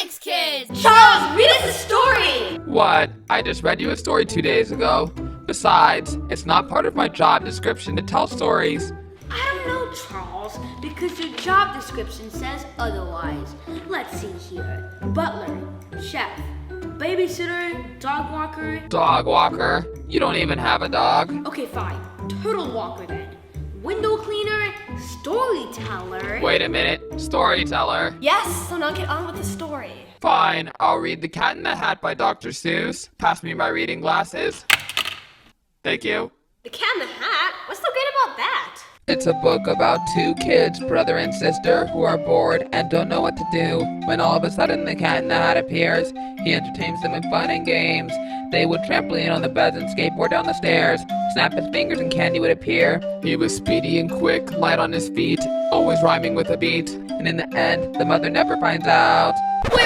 PLAYONYX kids! Charles, read us a story! What? I just read you a story 2 days ago. Besides, it's not part of my job description to tell stories. I don't know, Charles, because your job description says otherwise. Let's see here. Butler, chef, babysitter, dog walker. Dog walker? You don't even have a dog. Okay, fine. Turtle walker then. Window cleaner, storyteller. Wait a minute. Storyteller. Yes, so now get on with the story. Fine, I'll read The Cat in the Hat by Dr. Seuss. Pass me my reading glasses. Thank you. The Cat in the Hat? What's so great about that? It's a book about two kids, brother and sister, who are bored and don't know what to do. When all of a sudden the Cat in the Hat appears, he entertains them with fun and games. They would trampoline on the beds and skateboard down the stairs. Snap his fingers and candy would appear. He was speedy and quick, light on his feet, always rhyming with a beat. And in the end, the mother never finds out. Wait.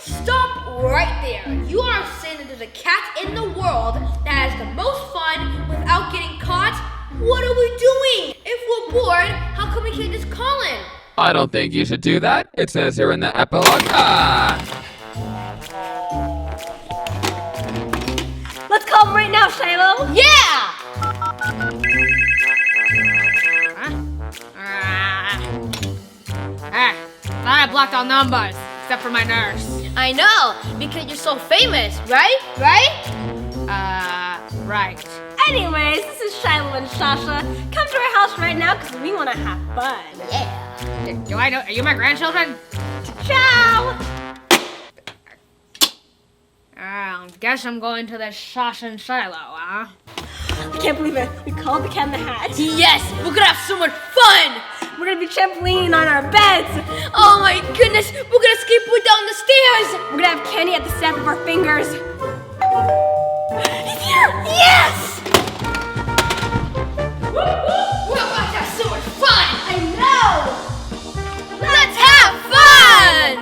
Stop right there. You are saying that there's a cat in the world that has the most fun without getting caught? What are we doing? If we're bored, how come we can't just call him? I don't think you should do that. It says here in the epilogue. Let's call him right now, Shiloh! Yeah! Thought I blocked all numbers, except for my nurse. I know, because you're so famous, right? Right. Anyways, this is Shiloh and Shasha. Come to our house right now because we want to have fun. Yeah. Do I know? Are you my grandchildren? Ciao! Guess I'm going to the Shasha and Shiloh, huh? I can't believe it. We called the Cat in the Hat. Yes, we're gonna have so much fun! We're gonna be trampolining on our beds. Oh my goodness, we're gonna skateboard down the stairs! We're gonna have candy at the snap of our fingers. He's here! Yes! We're about to have so much fun! I know! Let's have fun!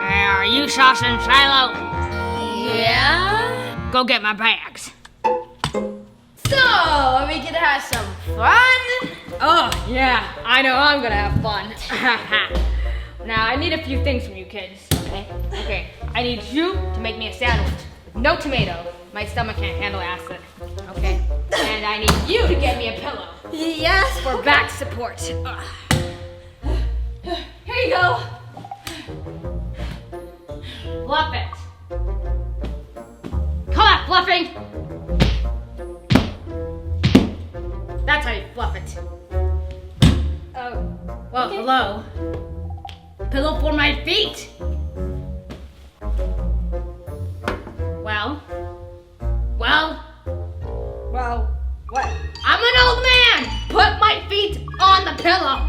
Are you Shasha and Shiloh? Yeah? Go get my bags. So, are we gonna have some fun? Oh, yeah. I know I'm gonna have fun. Now, I need a few things from you kids. Okay. I need you to make me a sandwich with no tomato. My stomach can't handle acid. Okay. And I need you to get me a pillow Yes. for back support. Ugh. Here you go. Fluff it. Come on, fluffing. That's how you fluff it. Oh. Well, hello. Pillow for my feet. Well, Well, what? I'm an old man. Put my feet on the pillow.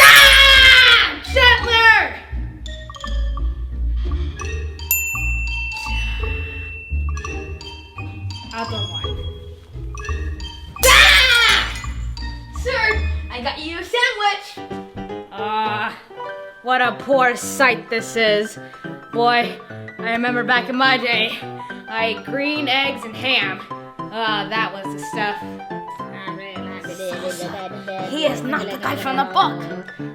Ah! Gentler. Other one. Ah! Sir, I got you a sandwich! What a poor sight this is. Boy, I remember back in my day, I ate green eggs and ham. That was the stuff. He is not the guy from the book.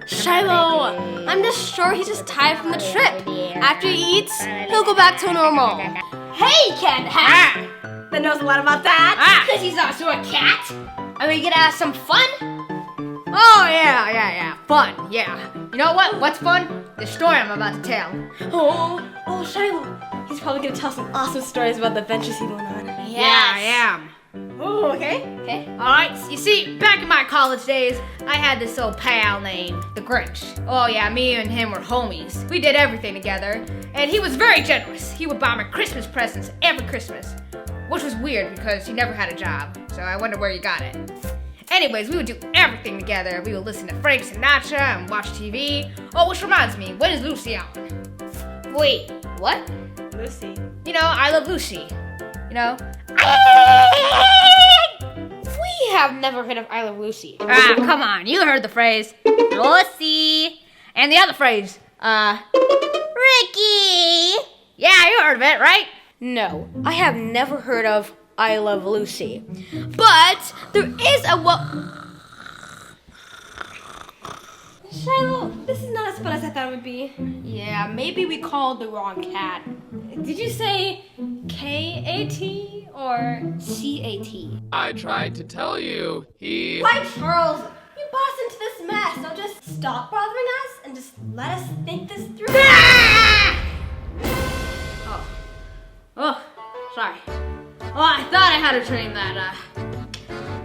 Shiloh, I'm just sure he's just tired from the trip. After he eats, he'll go back to normal. Hey, Cat Hat! That knows a lot about that. Because he's also a cat? Are we gonna have some fun? Oh, yeah. Fun, yeah. You know what? What's fun? The story I'm about to tell. Oh, Shiloh. He's probably gonna tell some awesome stories about the adventures he went on. Yeah, I am. Oh, okay. Alright, you see, back in my college days, I had this old pal named the Grinch. Oh yeah, me and him were homies. We did everything together, and he was very generous. He would buy me Christmas presents every Christmas, which was weird because he never had a job, so I wonder where he got it. Anyways, we would do everything together. We would listen to Frank Sinatra and watch TV. Oh, which reminds me, when is Lucy on? Wait, what? Lucy. You know, I Love Lucy. You know? We have never heard of I Love Lucy. Come on, you heard the phrase, Lucy. And the other phrase, Ricky. Yeah, you heard of it, right? No, I have never heard of I Love Lucy. But there is a thought it would be. Yeah, maybe we called the wrong cat. Did you say K-A-T or C-A-T. I tried to tell you. Why, Charles? You bossed into this mess. Now just stop bothering us and just let us think this through. Oh, sorry. Oh, I thought I had a dream that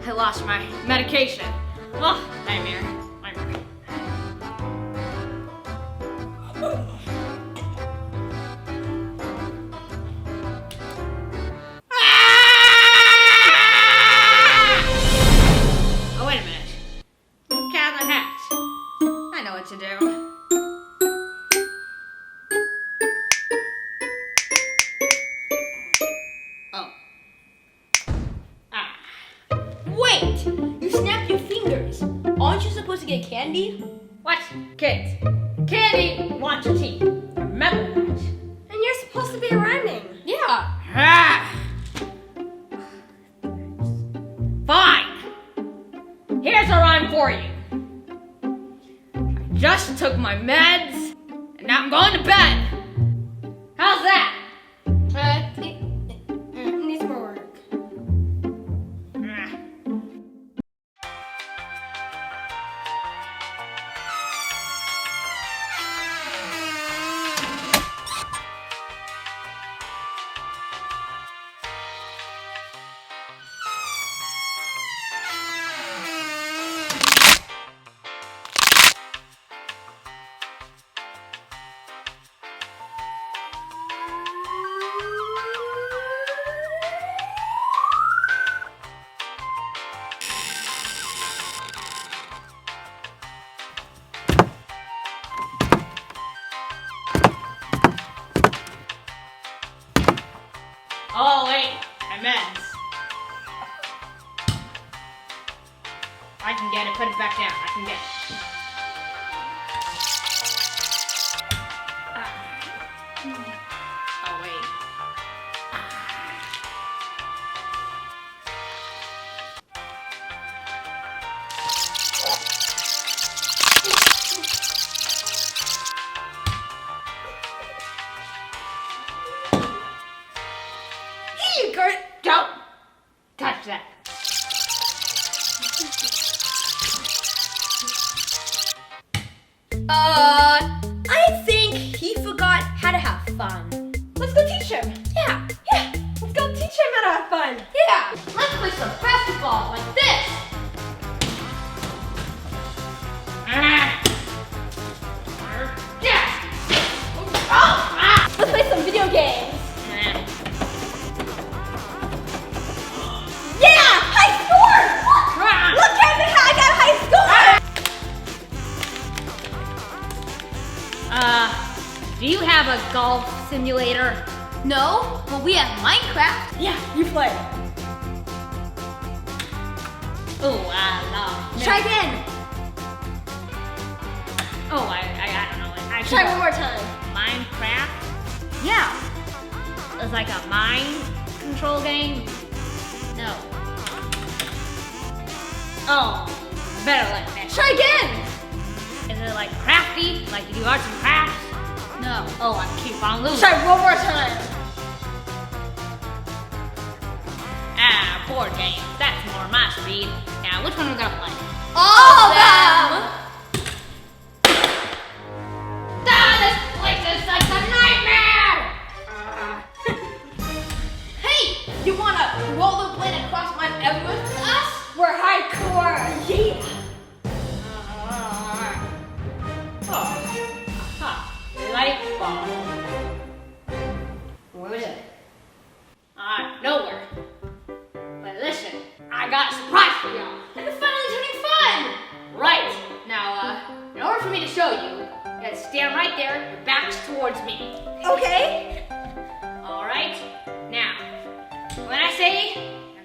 I lost my medication. Oh, nightmare. Oh, wait a minute. Cat in the hat. I know what to do. Oh. Wait! You snapped your fingers. Aren't you supposed to get candy? What? Kids. Candy, watch your teeth. Remember that. And you're supposed to be rhyming. Yeah. Ah. Fine. Here's a rhyme for you. I just took my meds, and now I'm going to bed. How's that? It needs more work. Ah. Oh, wait, my meds. I can get it, put it back down. I can get it. Oh, wait. Here you go. Don't touch that. I think he forgot how to have fun. Let's go teach him. Yeah. Let's go teach him how to have fun. Yeah. Let's play some basketball like this. Yeah. Let's play some video games. Yeah! High score! Look, Kevin, I got a high score! Do you have a golf simulator? No, but we have Minecraft. Yeah, you play. Oh, I love. Try again. Oh, I don't know. Try one more time. Minecraft. Yeah. It's like a mind control game. No. Oh, better let me. Try again. Is it like crafty? Like you do arts and crafts? No. Oh, I keep on losing. Try one more time. Ah, board game. That's more my speed. Now, which one are we gonna play? All of them. This place is such a nightmare! Hey, you wanna rollerblade across Mount Everest with us? We're hardcore. Yeah. Light bulb. Where was it? Nowhere. But listen, I got a surprise for y'all. It's finally turning fun. Right. Now, in order for me to show you, you gotta stand right there, your back's towards me. Okay. Alright? Now, when I say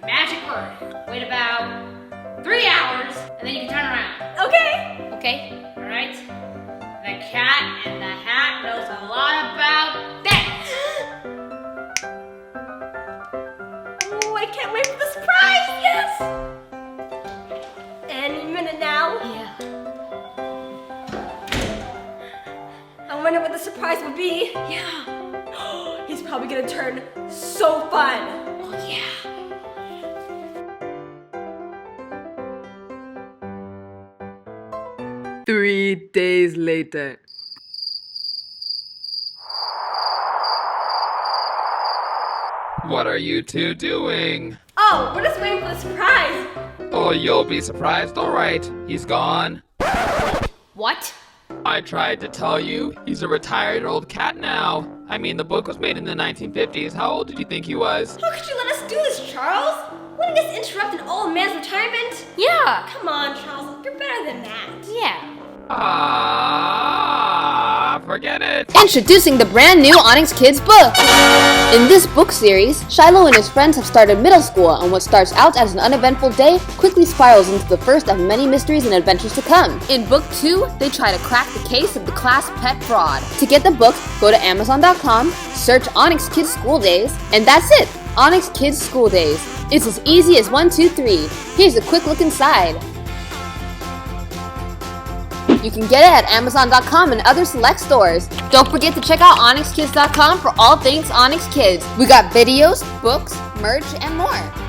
a magic word, wait about 3 hours, and then you can turn around. Okay. Okay? Alright? The cat in the hat knows a lot about that. Oh, I can't wait for the surprise. Yes. Any minute now. Yeah. wonder what the surprise would be. Yeah. He's probably gonna turn so fun. Oh, yeah. 3 days later. What are you two doing? Oh, we're just waiting for the surprise. Oh, you'll be surprised, alright. He's gone. What? I tried to tell you, he's a retired old cat now. I mean, the book was made in the 1950s. How old did you think he was? How could you let us do this, Charles? Wouldn't this interrupt an old man's retirement? Yeah. Come on, Charles, you're better than that. Yeah. Forget it. Introducing the brand new Onyx Kids book! In this book series, Shiloh and his friends have started middle school, and what starts out as an uneventful day quickly spirals into the first of many mysteries and adventures to come. In book 2, they try to crack the case of the class pet fraud. To get the book, go to Amazon.com, search Onyx Kids School Days, and that's it! Onyx Kids School Days. It's as easy as 1, 2, 3. Here's a quick look inside. You can get it at Amazon.com and other select stores. Don't forget to check out OnyxKids.com for all things Onyx Kids. We got videos, books, merch, and more.